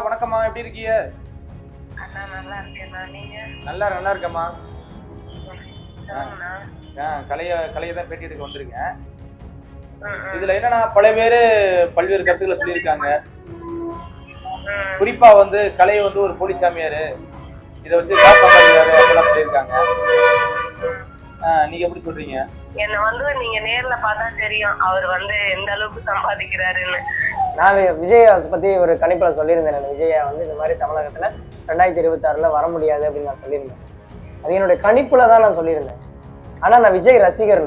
வணக்கம்மா, எப்படி இருக்கீங்க? அண்ணா நல்லா இருக்கேண்ணா. நீங்க? நல்லா இருக்கேம்மா. சொல்லுங்கண்ணா. கலையை தான் பேட்டி எடுக்க வந்திருக்கேன். இதுல என்னன்னா, பல பேரு பல்வேறு கருத்துக்களை சொல்லியிருக்காங்க. குறிப்பா வந்து கலை வந்து ஒரு போலி சாமியாரு, இதை வச்சு காசு சம்பாதிக்கிறாரு அப்படிலாம் சொல்லியிருக்காங்க. நீங்க எப்படி சொல்றீங்க? என்ன வந்து நீங்க நேர்ல பார்த்தா தெரியும் அவர் வந்து எந்த அளவுக்கு சம்பாதிக்கிறாருன்னு. நான் விஜய் பத்தி ஒரு கணிப்புல சொல்லியிருந்தேன். விஜயா வந்து இந்த மாதிரி தமிழகத்துல 2026 வர முடியாது அப்படின்னு நான் சொல்லியிருந்தேன். அது என்னுடைய கணிப்புல தான் நான் சொல்லியிருந்தேன். ஆனா நான் விஜய் ரசிகர்.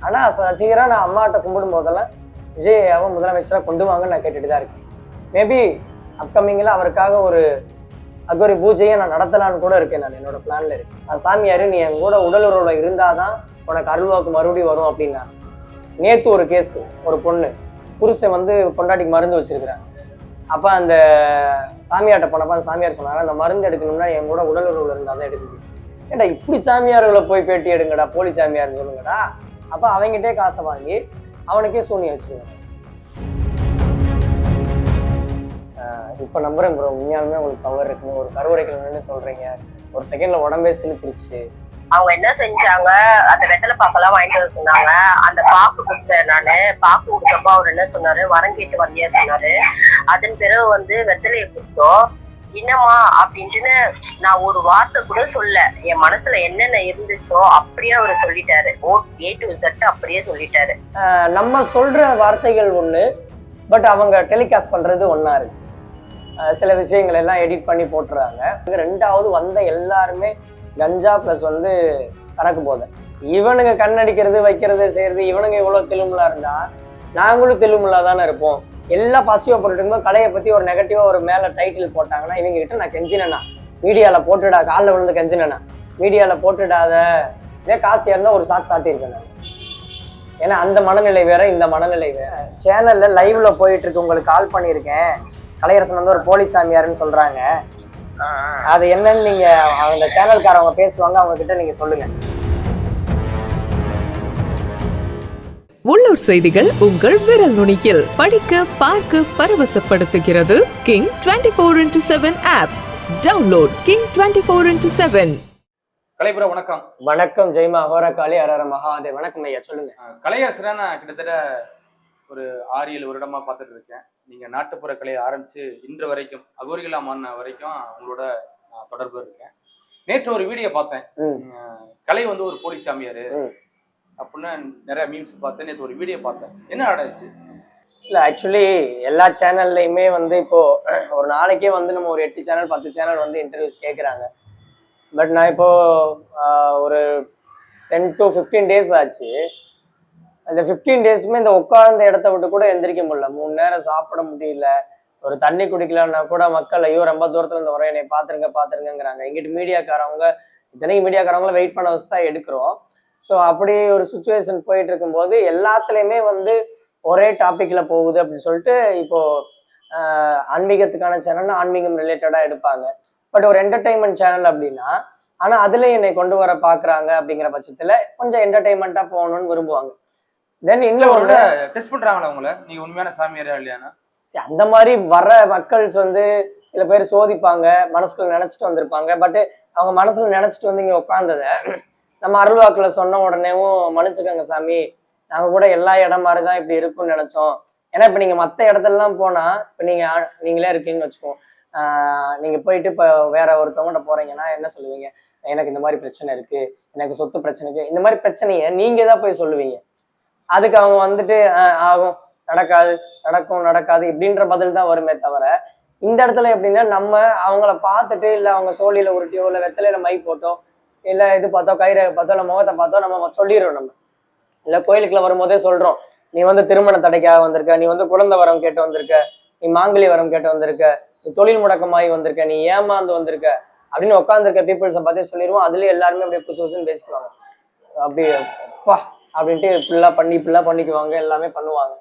ஆனா ரசிகரா நான் அம்மாட்ட கும்பிடும் போதெல்லாம் விஜயாவை முதலமைச்சரா கொண்டு வாங்கன்னு நான் கேட்டுட்டு தான் இருக்கேன். மேபி அப்கமிங்ல அவருக்காக ஒரு அகோரி பூஜையை நான் நடத்தலான்னு கூட இருக்கேன். நான் என்னோட பிளான்ல இருக்கேன். நான் சாமியாரு, நீ என் கூட உடல் உறவுல இருந்தாதான் உனக்கு அருள்வாக்கு மறுபடியும் வரும் அப்படின்னா. நேத்து ஒரு கேஸ், ஒரு பொண்ணு புருஷன் வந்து பொண்டாட்டிக்கு மருந்து வச்சிருக்கிறாங்க. அப்ப அந்த சாமியார்ட்ட போனப்ப அந்த சாமியார் சொன்னாங்க, அந்த மருந்து எடுக்கணும்னா என் கூட உடல் உறவுல இருந்தாதான் எடுக்குது. ஏடா இப்படி சாமியார்களை போய் பேட்டி எடுங்கடா, போலி சாமியார்னு சொல்லுங்கடா. அப்ப அவங்ககிட்டே காசை வாங்கி அவனுக்கே சூனியம் வச்சுருவாங்க. இப்ப நம்புறேன் ப்ரோ, உண்மையாலுமே உங்களுக்கு பவர் இருக்குன்னு ஒரு கருவறைகள் நின்று சொல்றீங்க. ஒரு செகண்ட்ல உடம்பே சிலுத்துருச்சு. அவங்க என்ன செஞ்சாங்க, அந்த வெத்தலை பாக்கெல்லாம் வாங்கிட்டு வர சொன்னாங்க. அந்த பாக்கு கொடுத்தேன் நானு. பாக்கு கொடுத்தப்போ அவர் என்ன சொன்னாரு, வரம் கேட்டு வந்தியா சொன்னாரு. அதன் பிறகு வந்து வெத்தலையை கொடுத்தோம். என்னம்மா அப்படின்ட்டு நான் ஒரு வார்த்தை கூட சொல்ல, என் மனசுல என்னென்ன இருந்துச்சோ அப்படியே அவரு சொல்லிட்டாரு. A to Z அப்படியே சொல்லிட்டாரு. நம்ம சொல்ற வார்த்தைகள் ஒண்ணு, பட் அவங்க டெலிகாஸ்ட் பண்றது ஒன்னா இருக்கு. சில விஷயங்கள் எல்லாம் எடிட் பண்ணி போட்டுறாங்க. ரெண்டாவது வந்த எல்லாருமே கஞ்சா பிளஸ் வந்து சரக்கு போதை. இவனுங்க கண்ணடிக்கிறது வைக்கிறது செய்யறது, இவனுங்க இவ்வளவு தெலுங்குலா இருந்தா நாங்களும் தெலுங்குலா தானே இருப்போம். எல்லாம் பாசிட்டிவா போட்டுட்டு இருக்கும்போது கலையை பத்தி ஒரு நெகட்டிவா ஒரு மேல டைட்டில் போட்டாங்கன்னா இவங்க கிட்ட நான் கெஞ்சினேன்னா, மீடியால போட்டுடா, காலில் விழுந்து கெஞ்சினேன்னா, மீடியால போட்டுடாத, இதே காசு இருந்தா ஒரு சாத்தி இருக்கேன் நான். ஏன்னா அந்த மனநிலை வேற, இந்த மனநிலை வேற. சேனல்ல லைவ்ல போயிட்டு இருக்கு, உங்களுக்கு கால் பண்ணியிருக்கேன். கலையரசன் வந்து ஒரு போலி சாமியாருன்னு சொல்றாங்க. அது என்னன்னு நீங்க அந்த சேனல்காரவங்க பேசுவாங்க, அவங்க கிட்ட நீங்க சொல்லுங்க. உள்ளூர் செய்திகள் உங்கள் விரல் நுனியில் படிக்க பார்க்க பரவசப்படுத்துகிறது king 24x7 app. Download king 24x7. கலைபுரம் வணக்கம். வணக்கம். ஜெய்மா ஹோரகாளி அரர மகாதே. வணக்கம் ஐயா, சொல்லுங்க. கலையரசரா நான் கிட்டத்தட்ட ஒரு 6-7 வருடமா பார்த்துட்டு இருக்கேன். நீங்க நாட்டுப்புற கலையை ஆரம்பிச்சு இன்று வரைக்கும் அகோரிகளா மாறின வரைக்கும் உங்களோட தொடர்பு இருக்கேன். நேற்று ஒரு வீடியோ பார்த்தேன், கலை வந்து ஒரு போலி சாமியாரு அப்படின்னு நிறைய மீம்ஸ் பார்த்தேன். நேற்று ஒரு வீடியோ பார்த்தேன், என்ன ஆடாச்சு? இல்லை, ஆக்சுவலி எல்லா சேனல்லையுமே வந்து இப்போ ஒரு நாளைக்கே வந்து நம்ம ஒரு 8 சேனல் 10 சேனல் வந்து இன்டர்வியூஸ் கேட்குறாங்க. பட் நான் இப்போ ஒரு 10 to 15 days ஆச்சு. அந்த 15 டேஸுமே இந்த உட்கார்ந்த இடத்த விட்டு கூட எந்திரிக்க முடியல. 3 நேரம் சாப்பிட முடியல, ஒரு தண்ணி குடிக்கலன்னா கூட மக்கள் ஐயோ ரொம்ப தூரத்துல இருந்து வரோம், என்னை பாத்துருங்கிறாங்க. இங்கிட்டு மீடியாக்காரவங்க, இத்தனைக்கு மீடியாக்காரவங்கள வெயிட் பண்ண வச்சு தான் எடுக்கிறோம். ஸோ அப்படி ஒரு சுச்சுவேஷன் போயிட்டு இருக்கும்போது எல்லாத்துலேயுமே வந்து ஒரே டாபிக்ல போகுது அப்படின்னு சொல்லிட்டு இப்போ ஆன்மீகத்துக்கான சேனல்னா ஆன்மீகம் ரிலேட்டடா எடுப்பாங்க. பட் ஒரு என்டர்டைன்மெண்ட் சேனல் அப்படின்னா, ஆனா அதுல என்னை கொண்டு வர பாக்குறாங்க. அப்படிங்கிற பட்சத்துல கொஞ்சம் என்டர்டைன்மெண்டா போகணும்னு விரும்புவாங்க. தென் இன்னொரு டெஸ்ட் பண்றாங்களா உங்களை, நீங்க உண்மையான சாமியாரா இல்லையானா? அந்த மாதிரி வர்ற மக்கள்ஸ் வந்து சில பேர் சோதிப்பாங்க, மனசுக்குள்ள நினைச்சிட்டு வந்திருப்பாங்க. பட் அவங்க மனசுல நினைச்சிட்டு வந்து இங்க உட்கார்ந்தத நம்ம அருள்வாக்குல சொன்ன உடனேவும் மன்னிச்சுக்கோங்க சாமி, நாங்க கூட எல்லா இடம் மாதிரிதான் இப்படி இருக்கும்னு நினைச்சோம். ஏன்னா இப்ப நீங்க மத்த இடத்துலலாம் போனா, இப்ப நீங்களே இருக்கீங்கன்னு வச்சுக்கோங்க, நீங்க போயிட்டு இப்ப வேற ஒருத்தவங்கிட்ட போறீங்கன்னா என்ன சொல்லுவீங்க? எனக்கு இந்த மாதிரி பிரச்சனை இருக்கு, எனக்கு சொத்து பிரச்சனை இருக்கு, இந்த மாதிரி பிரச்சனைய நீங்க தான் போய் சொல்லுவீங்க. அதுக்கு அவங்க வந்துட்டு ஆகும், நடக்காது, நடக்காது இப்படின்ற பதில் தான் வருமே தவிர, இந்த இடத்துல எப்படின்னா நம்ம அவங்கள பார்த்துட்டு இல்லை அவங்க சோழியில உருட்டியோ இல்லை வெத்தலையில மை போட்டோ இல்லை இது பார்த்தோ கயிறை பார்த்தோ இல்லை முகத்தை பார்த்தோ நம்ம சொல்லிடுறோம். நம்ம இல்லை கோயிலுக்குள்ள வரும்போதே சொல்றோம், நீ வந்து திருமண தடைக்காக வந்திருக்க, நீ வந்து குழந்தை வரம் கேட்டு வந்திருக்க, நீ மாங்கலி வரம் கேட்டு வந்திருக்க, நீ தொழில் முடக்கமாகி வந்திருக்க, நீ ஏமாந்து வந்திருக்க அப்படின்னு உட்காந்துருக்க பீப்புள்ஸை பார்த்தே சொல்லிடுவோம். அதுலயே எல்லாருமே அப்படியே புதுசுன்னு பேசிக்குவாங்க. அப்படி அப்படின்ட்டு இப்படிலாம் பண்ணிக்குவாங்க, எல்லாமே பண்ணுவாங்க.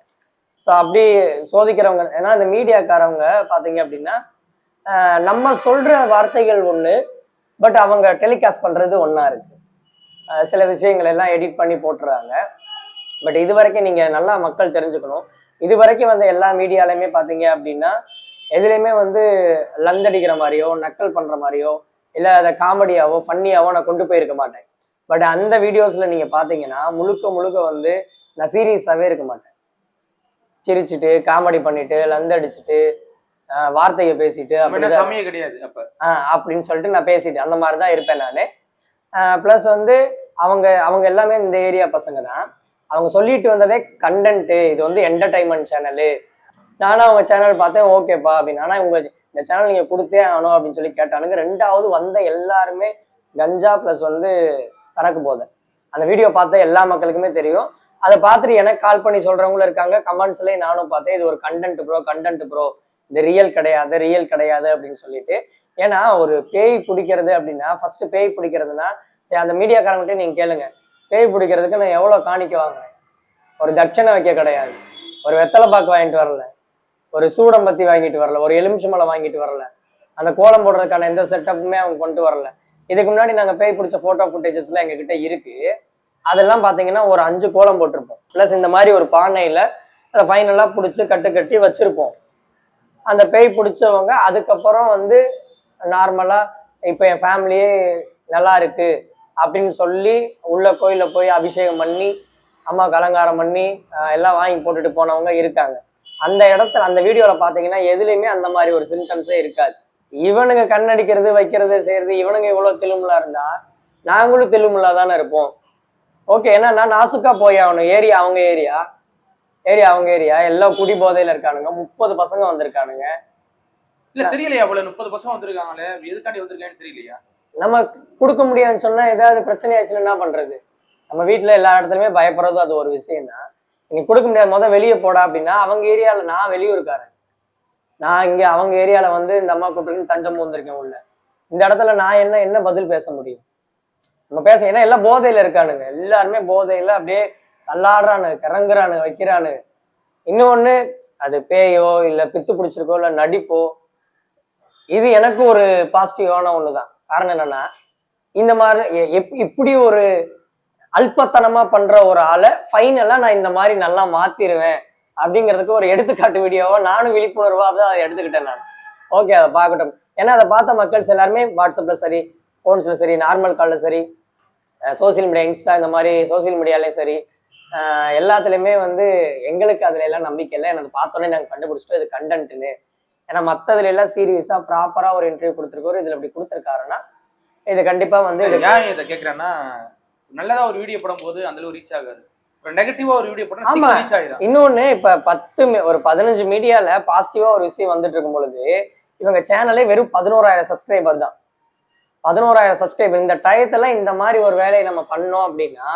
ஸோ அப்படி சோதிக்கிறவங்க. ஏன்னா இந்த மீடியாக்காரவங்க பார்த்தீங்க அப்படின்னா, நம்ம சொல்ற வார்த்தைகள் ஒண்ணு, பட் அவங்க டெலிகாஸ்ட் பண்றது ஒன்னா இருக்கு. சில விஷயங்கள் எல்லாம் எடிட் பண்ணி போட்டுறாங்க. பட் இது வரைக்கும் நீங்க நல்லா மக்கள் தெரிஞ்சுக்கணும், இது வரைக்கும் வந்து எல்லா மீடியாலையுமே பார்த்தீங்க அப்படின்னா எதுலையுமே வந்து லந்தடிக்கிற மாதிரியோ நக்கல் பண்ற மாதிரியோ இல்லை அதை காமெடியாவோ ஃபன்னியாவோ நான் கொண்டு போயிருக்க மாட்டேன். பட் அந்த வீடியோஸ்ல நீங்க பாத்தீங்கன்னா முழுக்க முழுக்க வந்து நான் சீரியஸாவே இருக்க மாட்டேன். சிரிச்சுட்டு காமெடி பண்ணிட்டு லந்தடிச்சுட்டு வார்த்தையை பேசிட்டு சமய கிடையாது அப்ப அப்படின்னு சொல்லிட்டு நான் பேசிட்டு அந்த மாதிரிதான் இருப்பேன் நானு. பிளஸ் வந்து அவங்க எல்லாமே இந்த ஏரியா பசங்க தான். அவங்க சொல்லிட்டு வந்ததே கண்டென்ட், இது வந்து என்டர்டைன்மெண்ட் சேனலு. நானும் அவங்க சேனல் பார்த்தேன், ஓகேப்பா அப்படின்னு. ஆனா இந்த சேனல் நீங்க கொடுத்தே ஆகணும் அப்படின்னு சொல்லி கேட்டானுங்க. ரெண்டாவது வந்த எல்லாருமே கஞ்சா பிளஸ் வந்து சரக்கு போதை. அந்த வீடியோ பார்த்த எல்லா மக்களுக்குமே தெரியும். அதை பார்த்துட்டு எனக்கு கால் பண்ணி சொல்றவங்களும் இருக்காங்க. கமெண்ட்ஸ்லயே நானும் பார்த்தேன், இது ஒரு கண்டென்ட் ப்ரோ, இது ரியல் கிடையாது அப்படின்னு சொல்லிட்டு. ஏன்னா ஒரு பேய் பிடிக்கிறது அப்படின்னா ஃபர்ஸ்ட் பேய் பிடிக்கிறதுனா சரி அந்த மீடியாக்காரங்கிட்டே நீங்க கேளுங்க, பேய் பிடிக்கிறதுக்கு நான் எவ்வளவு காணிக்க வாங்குறேன்? ஒரு தட்சணை வைக்க கிடையாது, ஒரு வெத்தலை பாக்கு வாங்கிட்டு வரல, ஒரு சூடம்பத்தி வாங்கிட்டு வரல, ஒரு எலுமிச்சமலை வாங்கிட்டு வரல, அந்த கோலம் போடுறதுக்கான எந்த செட்டப்புமே அவங்க கொண்டு வரல. இதுக்கு முன்னாடி நாங்க பேய் பிடிச்ச போட்டோ ஃபுட்டேஜஸ்லாம் எங்க கிட்ட இருக்கு. அதெல்லாம் பாத்தீங்கன்னா ஒரு 5 கோலம் போட்டிருப்போம். பிளஸ் இந்த மாதிரி ஒரு பானையில அதை ஃபைனலா பிடிச்சி கட்டி வச்சிருப்போம். அந்த பேய் பிடிச்சவங்க அதுக்கப்புறம் வந்து நார்மலா இப்ப என் ஃபேமிலியே நல்லா இருக்கு அப்படின்னு சொல்லி உள்ள கோயில போய் அபிஷேகம் பண்ணி அம்மாவுக்கு அலங்காரம் பண்ணி எல்லாம் வாங்கி போட்டுட்டு போனவங்க இருக்காங்க. அந்த இடத்துல அந்த வீடியோல பாத்தீங்கன்னா எதுலையுமே அந்த மாதிரி ஒரு சிம்டம்ஸே இருக்காது. இவனுங்க கண்ணடிக்கிறது வைக்கிறது செய்யறது, இவனுங்க இவ்வளவு தில்லுமுல்லா இருந்தா நாங்களும் தில்லுமுல்லா தானே இருப்போம். ஓகே, ஏன்னா நாசுக்கா போய் ஆகணும். ஏரியா அவங்க ஏரியா எல்லாம் குடி போதையில இருக்கானுங்க. 30 பசங்க வந்திருக்கானுங்க. இல்ல தெரியலையா, அவ்வளவு 30 பசங்க வந்திருக்காங்களே, எதுக்காண்டி வந்திருக்கான்னு தெரியலையா? நம்ம கொடுக்க முடியாதுன்னு சொன்னா ஏதாவது பிரச்சனை ஆயிடுச்சுன்னா என்ன பண்றது? நம்ம வீட்டுல எல்லா இடத்துலயுமே பயப்படுறதும் அது ஒரு விஷயம் தான். நீ கொடுக்க முடியாது, வெளியே போடா அப்படின்னா அவங்க ஏரியால நான் வெளியூருக்காரன், நான் இங்க அவங்க ஏரியால வந்து இந்த அம்மா கூப்பிட்டு தஞ்சம் வந்திருக்கேன் உள்ள. இந்த இடத்துல நான் என்ன பதில் பேச முடியும்? நம்ம பேச, ஏன்னா எல்லாம் போதையில இருக்கானுங்க. எல்லாருமே போதையில அப்படியே தள்ளாடுறானு, கிறங்குறானு, வைக்கிறானு. இன்னொன்னு அது பேயோ இல்ல பித்து பிடிச்சிருக்கோ இல்ல நடிப்போ, இது எனக்கு ஒரு பாசிட்டிவான ஒண்ணுதான். காரணம் என்னன்னா, இந்த மாதிரி இப்படி ஒரு அல்பத்தனமா பண்ற ஒரு ஆளை ஃபைனலா நான் இந்த மாதிரி நல்லா மாத்திருவேன் அப்படிங்கிறதுக்கு ஒரு எடுத்துக்காட்டு வீடியோவா நானும் விழிப்புணர்வா தான் அதை எடுத்துக்கிட்டேன் நான். ஓகே, அதை பார்க்கட்டும். ஏன்னா அதை பார்த்த மக்கள்ஸ் எல்லாருமே வாட்ஸ்அப்ல சரி, போன்ஸ்ல சரி, நார்மல் கால்ல சரி, சோசியல் மீடியா, இன்ஸ்டா, இந்த மாதிரி சோசியல் மீடியாலையும் சரி, எல்லாத்துலயுமே வந்து எங்களுக்கு அதுல எல்லாம் நம்பிக்கை இல்லை. எனக்கு பார்த்தோன்னே நாங்கள் கண்டுபிடிச்சிட்டோம் இது கண்டென்ட்னு. ஏன்னா மற்றதுல எல்லாம் சீரியஸா ப்ராப்பரா ஒரு இன்டர்வியூ கொடுத்துருக்கோம். இதுல இப்படி கொடுத்துருக்காருன்னா இது கண்டிப்பா வந்து ஏன் இதை கேட்கறேன்னா, நல்லதா ஒரு வீடியோ போடும் போது அந்த அளவு ரீச் ஆகாது. ஒரு நெகட்டிவா ஒரு வீடியோ போட்டா ரீச் ஆயிடும். இன்னொன்னு இப்ப 15 மீடியால பாசிட்டிவா ஒரு விஷயம் வந்துட்டு இருக்கும் பொழுது இவங்க சேனலே வெறும் 11,000 சப்ஸ்கிரைபர் தான். 11,000 சப்ஸ்கிரைபர். இந்த டயத்துல இந்த மாதிரி ஒரு வேலையை நம்ம பண்ணோம் அப்படின்னா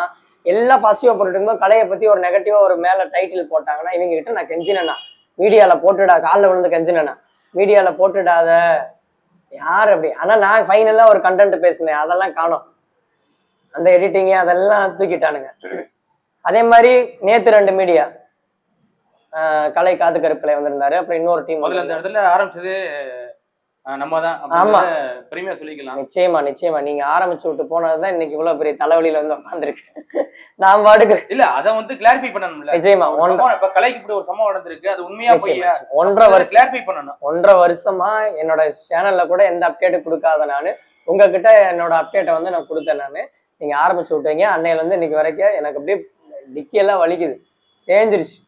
எல்லாம் பாசிட்டிவா போட்டுட்டு இருக்கும்போது கலையை பத்தி ஒரு நெகட்டிவா ஒரு மேல டைட்டில் போட்டாங்கன்னா இவங்க கிட்ட நான் கெஞ்சினேன்னா, மீடியால போட்டுடா, காலில் விழுந்து கெஞ்சினேன்னா, மீடியால போட்டுடாத யார் அப்படி. ஆனா நான் ஃபைனலா ஒரு கண்டென்ட் பேசினேன், அதெல்லாம் காணோம். அந்த எடிட்டிங் அதெல்லாம் தூக்கிட்டானுங்க. அதே மாதிரி நேத்து 2 மீடியா கலை காத்து கருப்பிலை வந்திருந்தாரு. அப்புறம் இன்னொரு டீம் முதல்ல அந்த இடத்துல ஆரம்பிச்சது நம்ம தான். ஆமா, பெருமையா சொல்லிக்கலாம். நிச்சயமா நீங்க ஆரம்பிச்சு விட்டு போனதுதான் இன்னைக்கு இவ்வளவு பெரிய தலைவலியில வந்து உட்காந்துருக்கு. நான் பாடுக்கு இல்ல, அதை வந்து கிளாரிஃபை பண்ணணும்ல. நிச்சயமா இப்ப கலைக்கு இப்படி ஒரு சம்பவம் நடந்திருக்கு, அது உண்மையா பொய்யா 1.5 வருஷம் கிளாரிஃபை பண்ணணும். 1.5 வருஷமா என்னோட சேனல்ல கூட எந்த அப்டேட் கொடுக்காத நானு உங்ககிட்ட என்னோட அப்டேட்டை வந்து நான் கொடுத்தேன். நானு நீங்க ஆரம்பிச்சு விட்டீங்க. அன்னையில இருந்து இன்னைக்கு வரைக்கும் எனக்கு அப்படியே டிக்கியெல்லாம் வலிக்குது, தேஞ்சிருச்சு.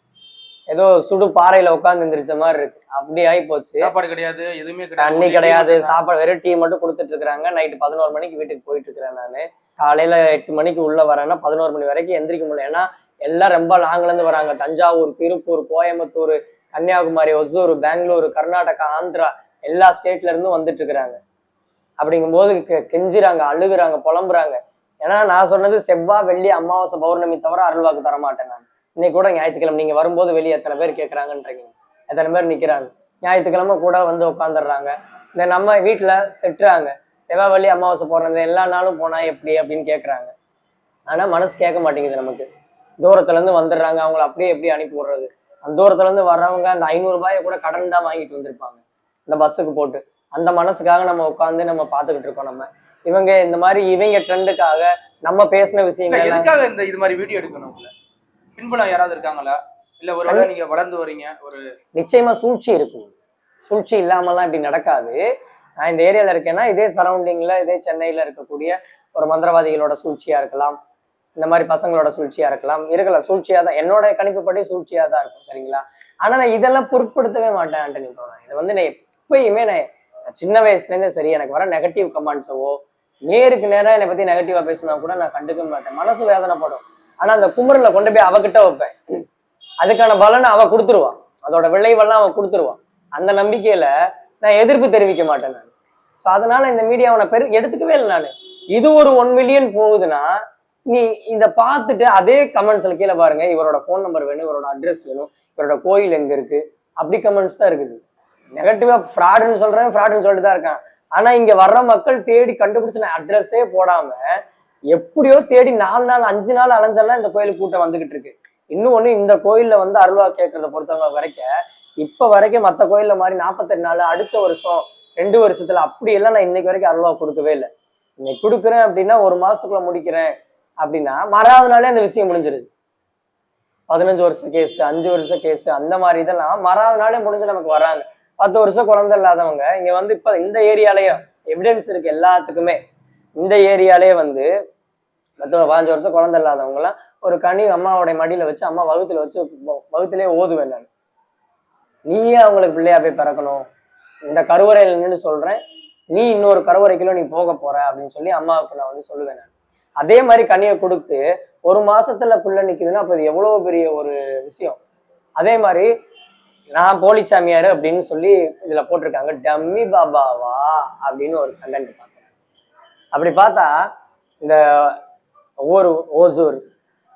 ஏதோ சுடு பாறையில உட்காந்து இருந்துருச்ச மாதிரி இருக்கு. அப்படி ஆகி போச்சு. சாப்பாடு கிடையாது, எதுவுமே தண்ணி கிடையாது, சாப்பாடு வெறும் டீ மட்டும் கொடுத்துட்டு இருக்கிறாங்க. நைட்டு 11 மணிக்கு வீட்டுக்கு போயிட்டு இருக்கிறேன் நானு. காலையில 8 மணிக்கு உள்ள வரேன்னா 11 மணி வரைக்கும் எந்திரிக்க முடியல. ஏன்னா எல்லாம் ரொம்ப லாங்ல இருந்து வராங்க. தஞ்சாவூர், திருப்பூர், கோயம்புத்தூர், கன்னியாகுமரி, ஒசூர், பெங்களூர், கர்நாடகா, ஆந்திரா, எல்லா ஸ்டேட்ல இருந்தும் வந்துட்டு இருக்கிறாங்க. அப்படிங்கும்போது கெஞ்சுறாங்க, அழுகுறாங்க, புலம்புறாங்க. ஏன்னா நான் சொன்னது செவ்வாய், வெள்ளி, அமாவாசை, பௌர்ணமி தவிர அருள்வாக்கு தரமாட்டேன் நான். இன்னைக்கு கூட ஞாயிற்றுக்கிழமை நீங்க வரும்போது வெளியே எத்தனை பேர் கேட்கறாங்கன்றீங்க, எத்தனை பேர் நிக்கிறாங்க. ஞாயிற்றுக்கிழமை கூட வந்து உட்காந்துடுறாங்க. இந்த நம்ம வீட்டுல திட்டுறாங்க, செவ்வாய், வெள்ளி, அமாவாசை போடுறது எல்லா நாளும் போனா எப்படி அப்படின்னு கேட்கறாங்க. ஆனா மனசு கேட்க மாட்டேங்குது நமக்கு. தூரத்துல இருந்து வந்துடுறாங்க, அவங்கள அப்படியே எப்படி அனுப்பி விடுறது? அந்த தூரத்துல இருந்து வர்றவங்க அந்த 500 ரூபாயை கூட கடன் தான் வாங்கிட்டு வந்திருப்பாங்க இந்த பஸ்ஸுக்கு போட்டு. அந்த மனசுக்காக நம்ம உட்காந்து நம்ம பாத்துக்கிட்டு இருக்கோம். நம்ம இவங்க இந்த மாதிரி இவங்க ட்ரெண்டுக்காக நம்ம பேசின விஷயங்கள் எதுக்காக இந்த இது மாதிரி வீடியோ எடுக்கணும்? பின்புலம் யாராவது இருக்காங்களா? இல்ல ஒருவேளை நீங்க வளர்ந்து வரீங்க, ஒரு நிச்சயமா சூழ்ச்சி இருக்கும். சூழ்ச்சி இல்லாமலாம் இப்படி நடக்காது. நான் இந்த ஏரியால இருக்கேன்னா இதே சரௌண்டிங்ல இதே சென்னையில இருக்கக்கூடிய ஒரு மந்திரவாதிகளோட சூழ்ச்சியா இருக்கலாம், இந்த மாதிரி பசங்களோட சூழ்ச்சியா இருக்கலாம் சூழ்ச்சியா தான், என்னோட கணிப்புப்படி சூழ்ச்சியா தான் இருக்கும். சரிங்களா? ஆனா நான் இதெல்லாம் பொருட்படுத்தவே மாட்டேன் ஆண்டனி ப்ரோ. இதை வந்து நான் எப்பயுமே நான் சின்ன வயசுல இருந்தே சரி, எனக்கு வர நெகட்டிவ் கமெண்ட்ஸவோ நேருக்கு நேரம் என்னை பத்தி நெகட்டிவா பேசினா கூட நான் கண்டுக்க மாட்டேன். மனசு வேதனைப்படும். ஆனா அந்த குமுறல கொண்டு போய் அவகிட்ட வைப்பேன். அதுக்கான பலனை அவ கொடுத்துருவான், அதோட விளைவெல்லாம் அவன் கொடுத்துருவான். அந்த நம்பிக்கையில நான் எதிர்ப்பு தெரிவிக்க மாட்டேன் நான். ஸோ அதனால இந்த மீடியாவை நான் எடுத்துக்கவே இல்லை நான். இது ஒரு 1 மில்லியன் போகுதுன்னா நீ இதை பார்த்துட்டு அதே கமெண்ட்ஸ்ல கீழே பாருங்க, இவரோட ஃபோன் நம்பர் வேணும், இவரோட அட்ரஸ் வேணும், இவரோட கோயில் எங்க இருக்கு, அப்படி கமெண்ட்ஸ் தான் இருக்குது. நெகட்டிவா ஃப்ராடுன்னு சொல்றேன், ஃப்ராடுன்னு சொல்லிட்டு தான் இருக்கான். ஆனா இங்க வர்ற மக்கள் தேடி கண்டுபிடிச்சு நான் அட்ரஸே போடாம எப்படியோ தேடி 4 நாள் 5 நாள் அலைஞ்செல்லாம் இந்த கோயிலுக்கு கூட்டம் வந்துகிட்டு இருக்கு. இன்னும் ஒண்ணு, இந்த கோயில்ல வந்து அருள்வா கேட்கறத பொறுத்தவங்க வரைக்கும் இப்ப வரைக்கும் மற்ற கோயில்ல மாதிரி 48 நாள் அடுத்த வருஷம் 2 வருஷத்துல அப்படியெல்லாம் நான் இன்னைக்கு வரைக்கும் அருள்வா கொடுக்கவே இல்லை. இன்னைக்கு கொடுக்குறேன் அப்படின்னா 1 மாசத்துக்குள்ள முடிக்கிறேன் அப்படின்னா மறாவது நாளே அந்த விஷயம் முடிஞ்சிருது. 15 வருஷம் கேஸ், 5 வருஷம் கேஸ், அந்த மாதிரி இதெல்லாம் மறாவது நாளே முடிஞ்சு நமக்கு வராங்க. 10 வருஷம் குழந்தை இல்லாதவங்க இங்க வந்து இப்ப இந்த ஏரியாலேயே எவிடன்ஸ் இருக்கு எல்லாத்துக்குமே. இந்த ஏரியாலேயே வந்து 15 வருஷம் குழந்தை இல்லாதவங்க எல்லாம் ஒரு கனி அம்மாவோடைய மடியில வச்சு அம்மா வகுத்திலே ஓதுவேன் நான். நீயே அவங்களுக்கு பிள்ளையா போய் பிறக்கணும், இந்த கருவறையில நின்று சொல்றேன், நீ இன்னொரு கருவறைக்குள்ள நீ போக போற அப்படின்னு சொல்லி அம்மாவுக்கு நான் வந்து சொல்லுவேன் நான். அதே மாதிரி கனியை கொடுத்து 1 மாசத்துல பிள்ளை நிக்குதுன்னா அப்ப இது எவ்வளவு பெரிய ஒரு விஷயம். அதே மாதிரி நான் போலிச்சாமியாரு அப்படின்னு சொல்லி இதுல போட்டிருக்காங்க, டம்மி பாபாவா அப்படின்னு ஒரு கண்டென்ட் பார்த்தேன். அப்படி பார்த்தா இந்த ஓசூர்,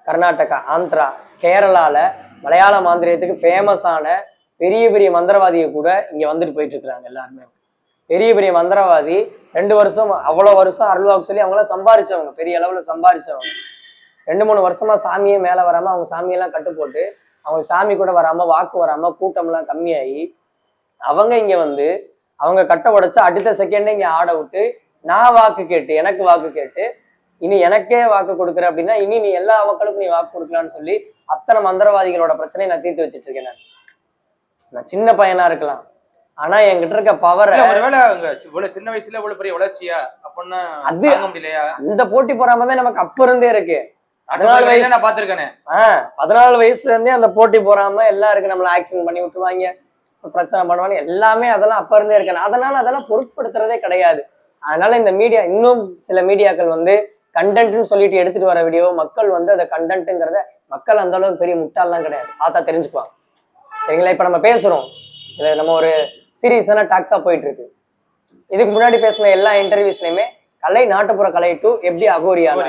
கர்நாடகா, ஆந்திரா, கேரளால மலையாள மாந்திரியத்துக்கு ஃபேமஸான பெரிய பெரிய மந்திரவாதியை கூட இங்க வந்துட்டு போயிட்டு இருக்கிறாங்க எல்லாருமே. பெரிய பெரிய மந்திரவாதி 2 வருஷம் அவ்வளவு வருஷம் அருள்வாக்கு சொல்லி அவங்களாம் சம்பாரிச்சவங்க, பெரிய அளவுல சம்பாரிச்சவங்க. 2-3 வருஷமா சாமியே மேல வராம அவங்க சாமியெல்லாம் கட்டு போட்டு அவங்க சாமி கூட வராம வாக்கு வராம கூட்டம்லாம் கம்மியாகி அவங்க இங்க வந்து அவங்க கட்ட உடைச்சு அடுத்த செகண்டே இங்க ஆட விட்டு நான் வாக்கு கேட்டு எனக்கு வாக்கு கேட்டு இனி எனக்கே வாக்கு கொடுக்குற அப்படின்னா இனி நீ எல்லா மக்களுக்கும் நீ வாக்கு கொடுக்கலான்னு சொல்லி அத்தனை மந்திரவாதிகளோட பிரச்சனையை நான் தீர்த்து வச்சிட்டு இருக்கேன். நான் சின்ன பையனா இருக்கலாம், ஆனா என்கிட்ட இருக்க பவர் ஒருவேளை இவ்வளவு சின்ன வயசுல இவ்வளவு பெரிய வளர்ச்சியா அப்படின்னா அது முடியலையா? அந்த போட்டி பொறாமதான் நமக்கு அப்ப இருந்தே இருக்கு. 14 வயசுல நான் பாத்துருக்கேனே. 14 வயசுல இருந்தே அந்த போட்டி போறாம எல்லாம் இருக்கு, நம்மள ஆக்சிடென்ட் பண்ணி விட்டுருவாங்க, பிரச்சனை பண்ணுவாங்க, எல்லாமே அதெல்லாம் அப்ப இருந்தே இருக்கு. அதனால அதெல்லாம் பொருட்படுத்துறதே கிடையாது. அதனால இந்த மீடியா, இன்னும் சில மீடியாக்கள் வந்து கண்டென்ட்னு சொல்லிட்டு எடுத்துட்டு வர வீடியோ மக்கள் வந்து அதை கண்டென்ட்ங்கிறத மக்கள் அந்த அளவுக்கு பெரிய முட்டாள்லாம் கிடையாது, பார்த்தா தெரிஞ்சுக்குவாங்க. சரிங்களா? இப்ப நம்ம பேசுறோம், இது நம்ம ஒரு சீரியஸான டாக் தான் போயிட்டு இருக்கு. இதுக்கு முன்னாடி பேசின எல்லா இன்டர்வியூஸ்லயுமே கலை, நாட்டுப்புற கலை டு எப்படி அகோரியான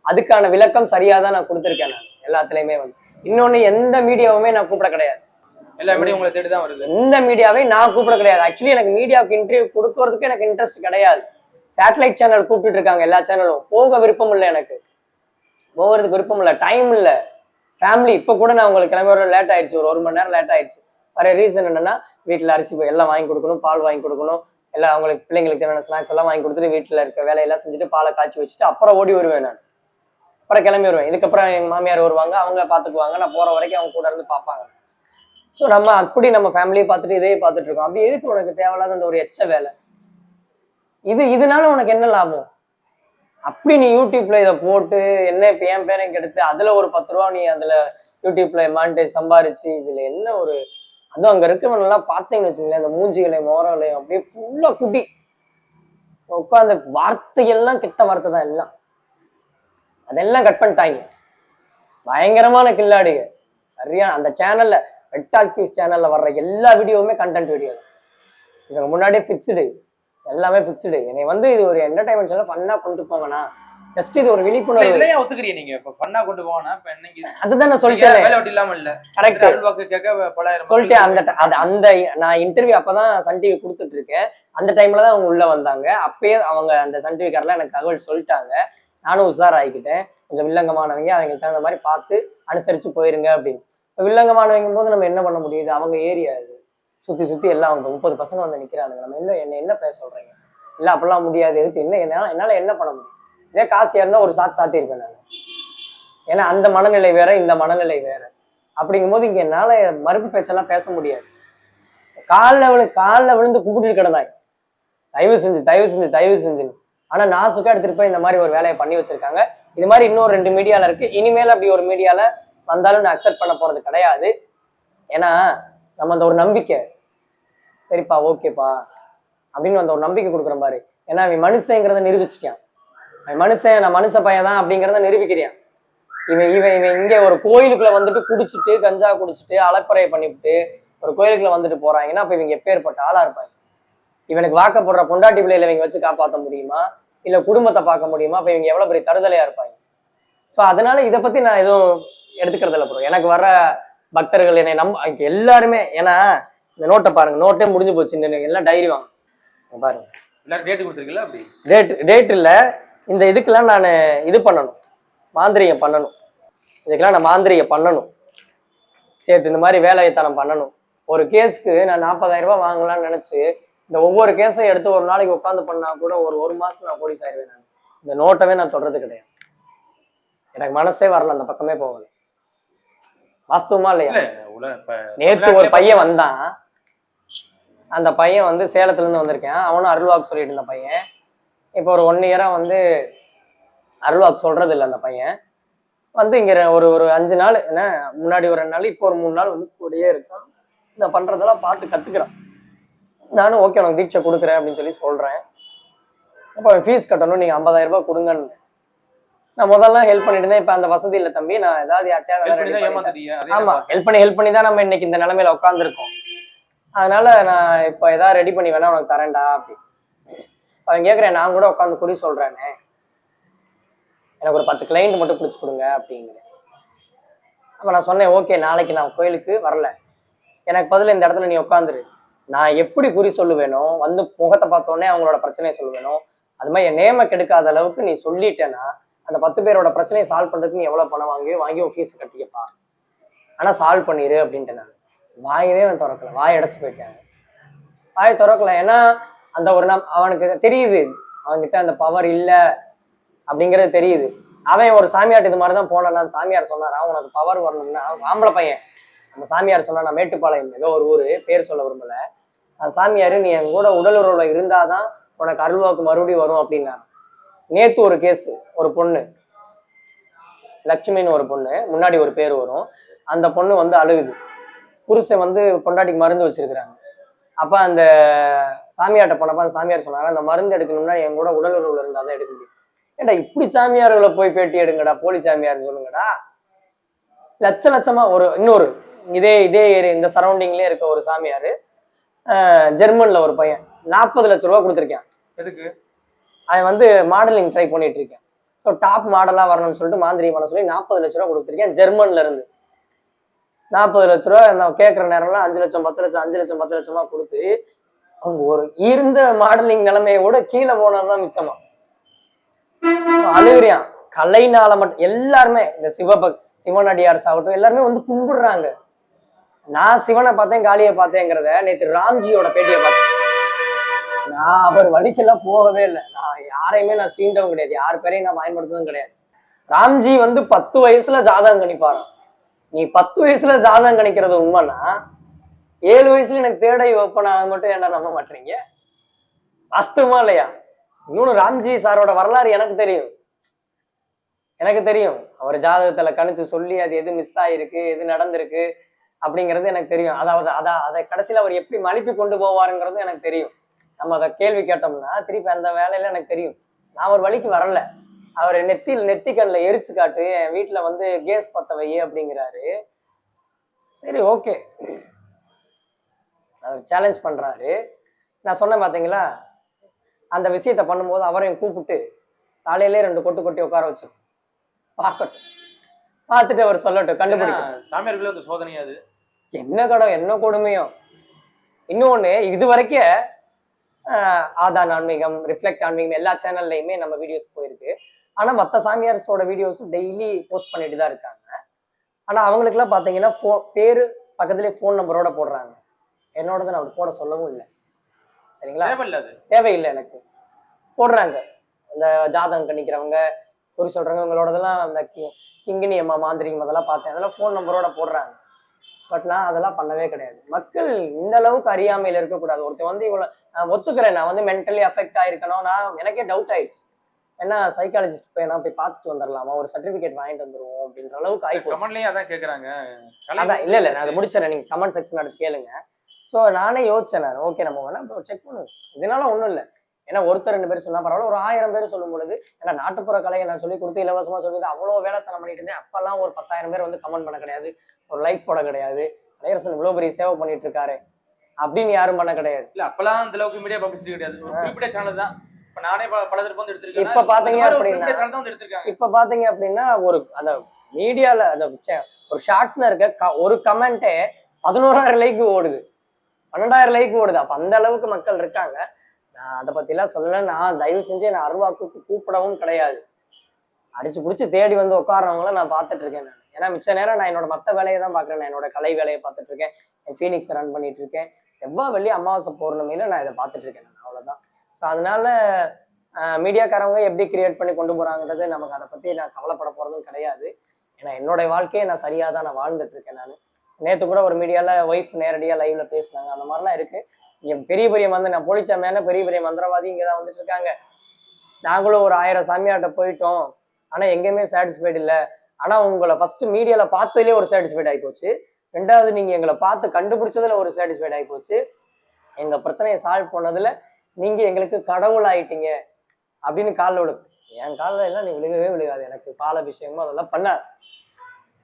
அதுக்கான விளக்கம் சரியா தான் நான் கொடுத்துருக்கேன். நான் எல்லாத்துலயுமே வந்து இன்னொன்னு எந்த மீடியாவுமே நான் கூப்பிட கிடையாது, எல்லா மீடியா உங்களை தேடி தான் வருது. எந்த மீடியாவே நான் கூப்பிட கிடையாது. ஆக்சுவலி எனக்கு மீடியாவுக்கு இன்டர்வியூ கொடுக்கறதுக்கு எனக்கு இன்ட்ரெஸ்ட் கிடையாது. சேட்டலைட் சேனல் கூப்பிட்டு இருக்காங்க எல்லா சேனலும், போக விருப்பம் இல்லை, எனக்கு போகிறதுக்கு விருப்பம் இல்லை, டைம் இல்லை, ஃபேமிலி. இப்போ கூட நான் உங்களுக்கு கிளம்பி வர லேட் ஆயிடுச்சு, ஒரு 1 மணி நேரம் லேட் ஆயிடுச்சு. வர ரீசன் என்னன்னா வீட்டில் அரிசி எல்லாம் வாங்கி கொடுக்கணும், பால் வாங்கி கொடுக்கணும், எல்லாம் அவங்களுக்கு பிள்ளைங்களுக்கு தேவையான ஸ்நாக்ஸ் எல்லாம் வாங்கி கொடுத்துட்டு வீட்டில் இருக்க வேலையெல்லாம் செஞ்சுட்டு பாலை காய்ச்சி வச்சுட்டு அப்புறம் ஓடி வருவேன் நான். அப்புறம் கிளம்பி வருவேன். இதுக்கப்புறம் எங்கள் மாமியார் வருவாங்க, அவங்க பார்த்துக்குவாங்க, நான் போகிற வரைக்கும் அவங்க கூட இருந்து பார்ப்பாங்க. ஸோ நம்ம அப்படி நம்ம ஃபேமிலியை பார்த்துட்டு இதே பார்த்துட்டு இருக்கோம். அப்படி எதுக்கு உனக்கு தேவையில்லாத அந்த ஒரு எச்ச வேலை? இதனால உனக்கு என்ன லாபம்? அப்படி நீ யூடியூப்ல இதை போட்டு என்ன இப்போ என் பேரையும் கெடுத்து அதுல ஒரு 10 ரூபா நீ அதுல யூடியூப்ல மானிட்டைஸ் சம்பாரிச்சு இதுல என்ன ஒரு, அதுவும் அங்க இருக்கவங்க எல்லாம் பார்த்தீங்கன்னு வச்சுங்களேன், அந்த மூஞ்சிகளையும் மோரங்களையும் அப்படியே ஃபுல்லா குட்டி உட்காந்து வார்த்தையெல்லாம் கெட்ட வார்த்தை தான் எல்லாம், அதெல்லாம் கட் பண்ணிட்டாங்க. பயங்கரமான கில்லாடிக. சரியான அந்த சேனல்ல ரெட் டாக் பீஸ் சேனல்ல வர்ற எல்லா வீடியோவுமே கண்டென்ட் வீடியோ தான். இதுக்கு முன்னாடியே ஃபிக்ஸ்டு, எல்லாமே ஃபிக்ஸ்டு. என்னை வந்து இது ஒரு என்டர்டைன்மெண்ட் சேனல் பண்ணா கொண்டு போங்கண்ணா, ஜஸ்ட் இது ஒரு விழிப்புணர்வு. ஒத்துக்கிறீங்க நீங்க இப்ப பண்ணா கொண்டு போனா அதுதான் நான் சொல்லிட்டேன். வேலை வெட்டி இல்லாம இல்ல, கரெக்ட். அல்வாக்கு கேட்க 10,000 சொல்லிட்டேன். அந்த நான் இன்டர்வியூ அப்பதான் சன் டிவி கொடுத்துட்டு இருக்கேன், அந்த டைம்ல தான் அவங்க உள்ள வந்தாங்க. அப்பயே அவங்க அந்த சன் டிவிக்காரெல்லாம் எனக்கு தகவல் சொல்லிட்டாங்க. நானும் உஷார் ஆகிக்கிட்டேன், கொஞ்சம் வில்லங்கமானவங்க அவங்களுக்கு தகுந்த மாதிரி பார்த்து அனுசரிச்சு போயிருங்க அப்படின்னு. இப்போ வில்லங்கமானவங்கும் போது நம்ம என்ன பண்ண முடியுது? அவங்க ஏரியா இது, சுத்தி சுத்தி எல்லாம் அவங்க 30 பசங்க வந்து நிக்கிறாங்க. நம்ம என்ன பேச சொல்றீங்க? இல்ல அப்படிலாம் முடியாது, எதுக்கு என்ன என்னால என்ன பண்ண முடியும்? இதே காசு ஏறினா ஒரு சாத்தி இருப்பேன் நான். ஏன்னா அந்த மனநிலை வேற, இந்த மனநிலை வேற. அப்படிங்கும் போது இங்க என்னால மறுப்பு பேச்செல்லாம் பேச முடியாது. காலில் விழுந்து கும்பிட்டு கிடந்தாய், தயவு செஞ்சு. ஆனா நாசுக்கா எடுத்துட்டு போய் இந்த மாதிரி ஒரு வேலையை பண்ணி வச்சிருக்காங்க. இது மாதிரி இன்னொரு 2 மீடியால இருக்கு. இனிமேல் அப்படி ஒரு மீடியால வந்தாலும் நான் அக்செப்ட் பண்ண போறது கிடையாது. ஏன்னா நம்ம அந்த ஒரு நம்பிக்கை, சரிப்பா ஓகேப்பா அப்படின்னு அந்த ஒரு நம்பிக்கை கொடுக்குற மாதிரி. ஏன்னா அவன் மனுஷங்கிறத நிரூபிச்சிட்டான். அவன் மனுஷன், நான் மனுஷ பையன் தான் அப்படிங்கிறத நிரூபிக்கிறான். இவன் இங்க ஒரு கோயிலுக்குள்ள வந்துட்டு குடிச்சிட்டு கஞ்சா குடிச்சிட்டு அலப்பறையை பண்ணிவிட்டு ஒரு கோயிலுக்குள்ள வந்துட்டு போறாங்கன்னா அப்ப இவங்க எப்பேற்பட்ட ஆளா இருப்பாங்க. இவனுக்கு வாக்கப்படுற பொண்டாட்டி பிள்ளைகளை இவங்க வச்சு காப்பாற்ற முடியுமா, இல்ல குடும்பத்தை பார்க்க முடியுமா? அப்ப இவங்க எவ்வளவு பெரிய தருதலையா இருப்பாங்க. ஸோ அதனால இதை பத்தி நான் எதுவும் எடுத்துக்கிறது இல்லை ப்ரோ. எனக்கு வர பக்தர்கள் என்னை எல்லாருமே, ஏன்னா இந்த நோட்டை பாருங்க, நோட்டே முடிஞ்சு போச்சு, எல்லாம் டைரி வாங்க பாருங்க. எல்லாரும் டேட் கொடுத்துருக்கீங்களா? அப்படி டேட் இல்ல, இந்த இதுக்கெல்லாம் நான் இது பண்ணணும், மாந்திரிகம் பண்ணணும். இதுக்கெல்லாம் நான் மாந்திரிகம் பண்ணணும், சேர்த்து இந்த மாதிரி வேலையத்தனம் பண்ணணும். ஒரு கேஸ்க்கு நான் 40,000 ரூபாய் வாங்கலாம்னு நினைச்சு இந்த ஒவ்வொரு கேஸையும் எடுத்து ஒரு நாளைக்கு உட்காந்து பண்ணா கூட ஒரு மாசம் நான் கோடி சாயிருவேன். நான் இந்த நோட்டவே நான் தொடர்றது கிடையாது. எனக்கு மனசே வரல, அந்த பக்கமே போகல. வாஸ்தவமா இல்லையா? நேத்து ஒரு பையன் வந்தான், அந்த பையன் வந்து சேலத்துல இருந்து வந்திருக்கேன். அவனும் அருள்வாக்கு சொல்லிட்டு இருந்த பையன். இப்போ ஒரு 1 இயரா வந்து அருள்வாக்கு சொல்றது இல்லை. அந்த பையன் வந்து இங்க ஒரு 5 நாள், என்ன முன்னாடி ஒரு 2 நாள், இப்போ ஒரு 3 நாள் வந்து கூடயே இருக்கான். இந்த பண்றதெல்லாம் பார்த்து கத்துக்கிறான். நானும் ஓகே உனக்கு தீட்சை கொடுக்குறேன் அப்படின்னு சொல்லி சொல்றேன். அப்போ ஃபீஸ் கட்டணும், நீங்க 50,000 ரூபாய் கொடுங்கன்னு. நான் முதல்ல ஹெல்ப் பண்ணிட்டு இருந்தேன். இப்ப அந்த வசதி இல்லை தம்பி, நான் ஏதாவது ஆமா ஹெல்ப் பண்ணி தான் நம்ம இன்னைக்கு இந்த நிலைமையில உட்காந்துருக்கோம். அதனால நான் இப்ப ஏதாவது ரெடி பண்ணி வேணா உனக்கு தரேன்டா அப்படி. அவன் கேட்குறேன், நான் கூட உட்காந்து குடி சொல்றேனே, எனக்கு ஒரு 10 கிளைண்ட் மட்டும் பிடிச்சி கொடுங்க அப்படிங்கிறேன். அப்ப நான் சொன்னேன், ஓகே நாளைக்கு நான் கோயிலுக்கு வரல, எனக்கு பதில் இந்த இடத்துல நீ உட்காந்துரு. நான் எப்படி குறி சொல்லுவேனோ, வந்து முகத்தை பார்த்தோன்னே அவங்களோட பிரச்சனையை சொல்லுவேனோ, அது மாதிரி என் நேம கெடுக்காத அளவுக்கு நீ சொல்லிட்டேன்னா அந்த 10 பேரோட பிரச்சனையை சால்வ் பண்றதுக்கு நீ எவ்வளவு பணம் வாங்கி உன் ஃபீஸ் கட்டிக்கப்பா, ஆனா சால்வ் பண்ணிடு அப்படின்ட்டு. நான் வாயவே அவன் திறக்கல, வாய் அடைச்சு போயிட்டாங்க. வாய் திறக்கல, ஏன்னா அந்த ஒரு அவனுக்கு தெரியுது அவன்கிட்ட அந்த பவர் இல்லை அப்படிங்கிறது தெரியுது. அவன் ஒரு சாமியார் இது மாதிரிதான் போனான். அந்த சாமியார் சொன்னாரா, உனக்கு பவர் வரணும்னா, ஆம்பளை பையன், அந்த சாமியார் சொன்னா, நான் மேட்டுப்பாளையம் ஏதோ ஒரு ஊரு, பேர் சொல்ல விரும்பல, அந்த சாமியாரு நீ என் கூட உடல் உறவுல இருந்தாதான் உனக்கு அருள்வாக்கு மறுபடியும் வரும் அப்படின்னா. நேத்து ஒரு கேஸ், ஒரு பொண்ணு லட்சுமின்னு ஒரு பொண்ணு, முன்னாடி ஒரு பேர் வரும், அந்த பொண்ணு வந்து அழுகுது. புருஷன் வந்து பொண்டாட்டிக்கு மருந்து வச்சிருக்கிறாங்க. அப்ப அந்த சாமியார்ட்ட போனப்ப அந்த சாமியார் சொன்னாங்க, அந்த மருந்து எடுக்கணும்னா என் கூட உடல் உறவுல இருந்தாதான் எடுக்க முடியும். ஏண்டா இப்படி சாமியார்களை போய் பேட்டி எடுங்கடா, போலி சாமியார் சொல்லுங்கடா. லட்சமா இன்னொரு இதே இந்த சரௌண்டிங்லயே இருக்க ஒரு சாமியாரு, ஜெர்மன்ல ஒரு பையன் 40 லட்சம் ரூபாய் கொடுத்துருக்கேன். எதுக்கு? அவன் வந்து மாடலிங் ட்ரை பண்ணிட்டு இருக்கேன். ஸோ டாப் மாடலா வரணும்னு சொல்லிட்டு மாந்திரிகம் பண்ண சொல்லி 40 லட்ச ரூபா கொடுத்துருக்கேன் ஜெர்மன்ல இருந்து. 40 லட்ச ரூபா நான் கேட்குற நேரம்லாம் 5 லட்சம் 10 லட்சம் 5 லட்சம் 10 லட்சமா கொடுத்து அவங்க ஒரு இருந்த மாடலிங் நிலைமையை கூட கீழே போனதுதான் மிச்சமா. அழுகுறியான். கலைனால மட்டும் எல்லாருமே, இந்த சிவனடியார்ஸ் ஆகட்டும், எல்லாருமே வந்து கும்பிடுறாங்க. நான் சிவனை பார்த்தேன் காளியை பார்த்தேங்கிறத நேற்று ராம்ஜியோட பேட்டியை பார்த்தேன். நான் அவர் வழிக்கெல்லாம் போகவே இல்லை. நான் யாரையுமே நான் சீண்டவும் கிடையாது, யார் பேரையும் நான் பயன்படுத்துறதும் கிடையாது. ராம்ஜி வந்து 10 வயசுல ஜாதகம் கணிப்பாராம். நீ 10 வயசுல ஜாதகம் கணிக்கிறது உண்மைன்னா 7 வயசுல எனக்கு தேடை வைப்பனா மட்டும் என்ன நம்ப மாட்டீங்க? வாஸ்தவமா இல்லையா? இன்னொன்னு ராம்ஜி சாரோட வரலாறு எனக்கு தெரியும். அவர் ஜாதகத்துல கணிச்சு சொல்லி அது எது மிஸ் ஆயிருக்கு, எது நடந்திருக்கு அப்படிங்கிறது எனக்கு தெரியும். அதை கடைசியில அவர் எப்படி மலிப்பி கொண்டு போவாருங்கிறது எனக்கு தெரியும். நம்ம அதை கேள்வி கேட்டோம்னா திருப்பி அந்த வேலையில எனக்கு தெரியும். நான் ஒரு வழிக்கு வரல. அவர் நெத்திக்கல்ல எரிச்சு காட்டு, என் வீட்டுல வந்து கேஸ் பத்த வை அப்படிங்கிறாரு. சரி ஓகே, அவர் சேலஞ்ச் பண்றாரு. நான் சொன்னேன் பாத்தீங்களா, அந்த விஷயத்த பண்ணும்போது அவரையும் கூப்பிட்டு தலையிலே 2 கொட்டு கொட்டி உட்கார வச்சு பார்க்கட்டும், பார்த்துட்டு அவர் சொல்லட்டும், கண்டுபிடிக்கும். சாமியார்கள் வந்து சோதனையாது என்ன கடம் என்ன கொடுமையோ. இன்னொன்னு, இது வரைக்கும் ஆதான் ஆன்மீகம், ரிஃப்ளெக்ட் ஆன்மீகம் எல்லா சேனல்லையுமே நம்ம வீடியோஸ் போயிருக்கு. ஆனா மற்ற சாமியார்ஸோட வீடியோஸும் டெய்லி போஸ்ட் பண்ணிட்டு தான் இருக்காங்க. ஆனா அவங்களுக்குலாம் பாத்தீங்கன்னா பேரு பக்கத்துலேயே ஃபோன் நம்பரோட போடுறாங்க. என்னோடது நான் அப்படி போட சொல்லவும் இல்லை, சரிங்களா? தேவையில்லை எனக்கு. போடுறாங்க இந்த ஜாதகம் கணிக்கிறவங்க, குறி சொல்றவங்க, உங்களோடதெல்லாம் அந்த கிங்கினி அம்மா மாந்திரிகம் அதெல்லாம் பார்த்தேன், அதெல்லாம் ஃபோன் நம்பரோட போடுறாங்க. பட் நான் அதெல்லாம் பண்ணவே கிடையாது. மக்கள் இந்த அளவுக்கு அறியாமையில இருக்கக்கூடாது. ஒருத்தர் வந்து இவ்வளவு நான் ஒத்துக்கிறேன், நான் வந்து மென்டலி அஃபெக்ட் ஆயிருக்கணும், நான் எனக்கே டவுட் ஆயிடுச்சு. ஏன்னா சைக்காலஜிஸ்ட் போய் நான் போய் பார்த்துட்டு வந்துடலாமா, ஒரு சர்டிபிகேட் வாங்கிட்டு வந்துருவோம் அப்படின்ற அளவுக்கு ஆயிப்போச்சு. கமெண்ட்லயே அதான் கேக்குறாங்க. அதான் இல்ல நான் அதை முடிச்சிடறேன், நீங்க கமெண்ட் செக்ஷன் எடுத்து கேளுங்க. ஸோ நானே யோசிச்சேன், நான் ஓகே நம்ம வேணா செக் பண்ணுவோம், இதனால ஒண்ணும் இல்லை. ஏன்னா ஒருத்தர் 2 பேர் சொன்னா பரவாயில்ல, ஒரு 1000 பேர் சொல்லும் பொழுது, ஏன்னா நாட்டுப்புற கலையை நான் சொல்லி கொடுத்து இலவசமா சொல்லி அவ்வளவு வேலைத்தனம் பண்ணிட்டு இருந்தேன். அப்பெல்லாம் ஒரு 10,000 பேர் வந்து கமெண்ட் பண்ண கிடையாது, ஒரு லைக் போட கிடையாது. கலையரசன் இவ்வளவு பெரிய சேவை பண்ணிட்டு இருக்காரு அப்படின்னு யாரும் பண்ண கிடையாது. இல்ல அப்பெல்லாம் அந்த அளவுக்கு மீடியா பப்ளிசிட்டி கிடையாது, ஒரு குறிப்பிட்ட சேனல் தான். இப்ப நானே பல தடவை வந்து எடுத்திருக்கேன். இப்ப பாத்தீங்க அப்படின்னா ஒரு அந்த மீடியால அந்த ஒரு ஷார்ட்ஸ்ல இருக்க ஒரு கமெண்டே 11,000 லைக் ஓடுது, 12,000 லைக் ஓடுது. அப்ப அந்த அளவுக்கு மக்கள் இருக்காங்க. நான் அதை பத்தி எல்லாம் சொல்லல. நான் தயவு செஞ்சு நான் அருள்வாக்கு கூப்பிடவும் கிடையாது. அடிச்சு பிடிச்சி தேடி வந்து உட்கார்றவங்கள நான் பார்த்துட்டு இருக்கேன். நான் ஏன்னா மிச்ச நேரம் நான் என்னோட மற்ற வேலையை தான் பாக்குறேன். நான் என்னோட கலை வேலையை பார்த்துட்டு இருக்கேன், என் ஃபீனிக்ஸ் ரன் பண்ணிட்டு இருக்கேன். செவ்வாய் வெள்ளி அமாவாசை பௌர்ணமியில நான் இதை பார்த்துட்டு இருக்கேன். நான் அவ்வளவுதான். ஸோ அதனால மீடியாக்காரவங்க எப்படி கிரியேட் பண்ணி கொண்டு போறாங்கிறது நமக்கு அதை பத்தி நான் கவலைப்பட போறதும் கிடையாது. ஏன்னா என்னோட வாழ்க்கையை நான் சரியா தான் நான் வாழ்ந்துட்டு இருக்கேன். நான் நேற்று கூட ஒரு மீடியால ஒய்ஃப் நேரடியா லைவ்ல பேசினாங்க. அந்த மாதிரிலாம் இருக்கு. இங்க பெரிய பெரிய நான் போலிச்சாமியான பெரிய பெரிய மந்திரவாதி இங்கதான் வந்துட்டு இருக்காங்க. நாங்களும் ஒரு 1000 சாமியார்ட்ட போயிட்டோம், ஆனா எங்கேயுமே சாட்டிஸ்ஃபைடு இல்லை. ஆனா உங்களை ஃபர்ஸ்ட் மீடியால பார்த்ததுலேயே ஒரு சாட்டிஸ்ஃபைட் ஆகி போச்சு. 2வது நீங்க எங்களை பார்த்து கண்டுபிடிச்சதுல ஒரு சாட்டிஸ்ஃபைட் ஆகி போச்சு. எங்க பிரச்சனையை சால்வ் பண்ணதுல நீங்க எங்களுக்கு கடவுள் ஆயிட்டீங்க அப்படின்னு காலில் விழு. என் காலில் எல்லாம் நீ விழுகவே விழுகாது. எனக்கு பால விஷயமும் அதெல்லாம் பண்ணாது.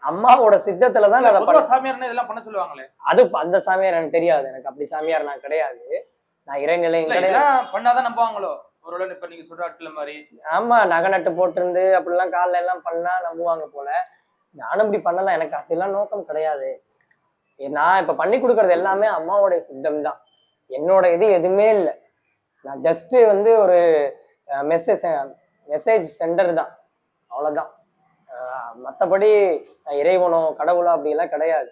அம்மாவோட சித்தத்துலதான் சாமியார் இதெல்லாம் பண்ண சொல்லுவாங்களே, அது அந்த சாமியார் எனக்கு தெரியாது. எனக்கு அப்படி சாமியார் நான் கிடையாது. நான் இறைநிலை பண்ணாதான் நம்புவாங்களோ ஒரு இப்ப நீங்க சொல்ற மாதிரி. ஆமா, நகை நட்டு போட்டிருந்து அப்படிலாம் காலில் எல்லாம் பண்ணா நம்புவாங்க போல. நானும் இப்படி பண்ணலாம். எனக்கு அதெல்லாம் நோக்கம் கிடையாது. நான் இப்ப பண்ணி கொடுக்கறது எல்லாமே அம்மாவோடைய சித்தம் தான். என்னோட இது எதுவுமே இல்லை. நான் ஜஸ்ட் வந்து ஒரு மெசேஜ் சென்டர் தான், அவ்வளவுதான். மற்றபடி இறைவனோ கடவுளோ அப்படிலாம் கிடையாது.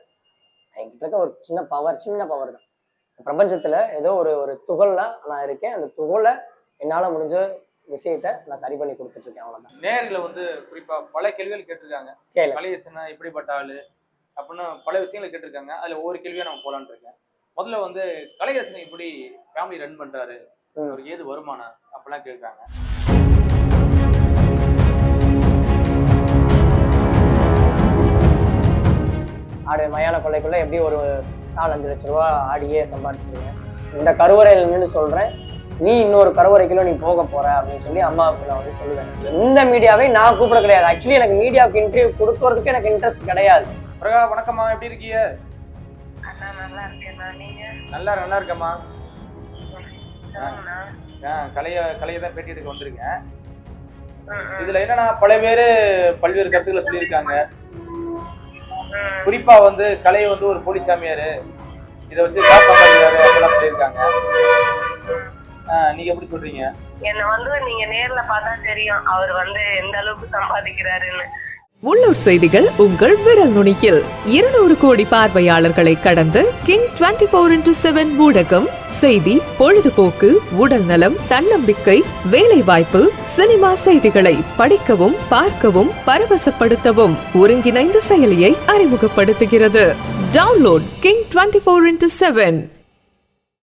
என்கிட்ட இருக்க ஒரு சின்ன பவர் தான். பிரபஞ்சத்துல ஏதோ ஒரு துகள்ல நான் இருக்கேன். அந்த துகளை என்னால முடிஞ்ச விஷயத்த நான் சரி பண்ணி கொடுத்துட்டு இருக்கேன், அவ்வளவுதான். நேர்ல வந்து குறிப்பா பல கேள்விகள் கேட்டிருக்காங்க. கலையரசனா எப்படிப்பட்ட ஆளு அப்படின்னு பல விஷயங்களை கேட்டிருக்காங்க. அதுல ஒவ்வொரு கேள்வியா நம்ம போலான்னு இருக்கேன். முதல்ல வந்து கலையரசனை எப்படி ஃபேமிலி ரன் பண்றாரு, அவருக்கு ஏது வருமானம் அப்படிலாம் கேட்குறாங்க. ஆடு மயான கொள்ளைக்குள்ள எப்படி ஒரு 4-5 லட்ச ரூபா ஆடியே சம்பாதிச்சிருங்க. இந்த கருவறையில் நின்று சொல்றேன், நீ இன்னொரு கருவறைக்குள்ள நீ போக போற அப்படின்னு சொல்லி அம்மாவுக்கு நான் வந்து சொல்லுவேன். எந்த மீடியாவே நான் கூப்பிட கிடையாது. ஆக்சுவலி எனக்கு மீடியாவுக்கு இன்டர்வியூ கொடுக்கறதுக்கு எனக்கு இன்ட்ரெஸ்ட் கிடையாது. பிரகா வணக்கம்மா, எப்படி இருக்கீங்க? நல்லா இருக்கேம்மா. கலையை தான் பேட்டி எடுக்க வந்திருக்கேன். இதுல என்னன்னா பல பேரு பல்வேறு கருத்துக்களை சொல்லியிருக்காங்க. குறிப்பா வந்து கலை வந்து ஒரு போலிச்சாமியாரு, இதை வச்சு அப்படிலாம் சொல்லியிருக்காங்க. நீங்க எப்படி சொல்றீங்க? என்ன வந்து நீங்க நேர்ல பார்த்தா தெரியும் அவர் வந்து எந்த அளவுக்கு சம்பாதிக்கிறாருன்னு. உள்ளூர் செய்திகள் உங்கள் விரல் நுனியில். 200 கோடி பார்வையாளர்களை கடந்து கிங் 24x7 ஊடகம் செய்தி, பொழுதுபோக்கு, உடல் நலம், தன்னம்பிக்கை, வேலை வாய்ப்பு, சினிமா செய்திகளை படிக்கவும் பார்க்கவும் பரவசப்படுத்தவும் ஒருங்கிணைந்த செயலியை அறிமுகப்படுத்துகிறது. Download king 24x7.